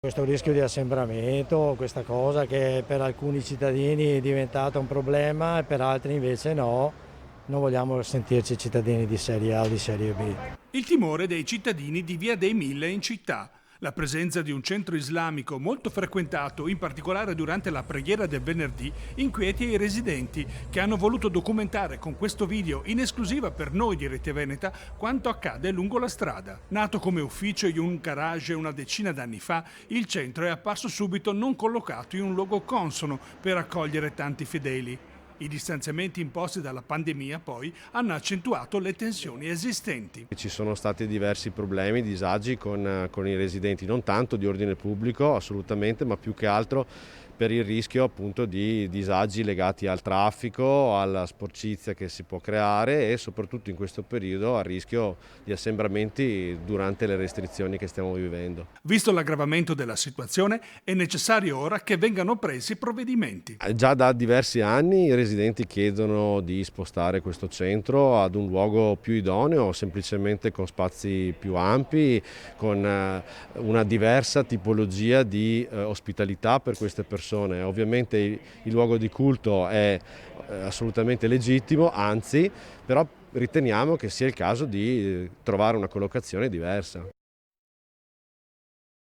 Questo rischio di assembramento, questa cosa che per alcuni cittadini è diventata un problema e per altri invece no, non vogliamo sentirci cittadini di serie A o di serie B. Il timore dei cittadini di Via dei Mille in città. La presenza di un centro islamico molto frequentato, in particolare durante la preghiera del venerdì, inquieta i residenti, che hanno voluto documentare con questo video in esclusiva per noi di Rete Veneta quanto accade lungo la strada. Nato come ufficio in un garage una decina d'anni fa, il centro è apparso subito non collocato in un luogo consono per accogliere tanti fedeli. I distanziamenti imposti dalla pandemia poi hanno accentuato le tensioni esistenti. Ci sono stati diversi problemi, disagi con i residenti, non tanto di ordine pubblico assolutamente, ma più che altro per il rischio appunto di disagi legati al traffico, alla sporcizia che si può creare e soprattutto in questo periodo al rischio di assembramenti durante le restrizioni che stiamo vivendo. Visto l'aggravamento della situazione, è necessario ora che vengano presi provvedimenti. Già da diversi anni i residenti chiedono di spostare questo centro ad un luogo più idoneo, semplicemente con spazi più ampi, con una diversa tipologia di ospitalità per queste persone. Ovviamente il luogo di culto è assolutamente legittimo, anzi, però riteniamo che sia il caso di trovare una collocazione diversa.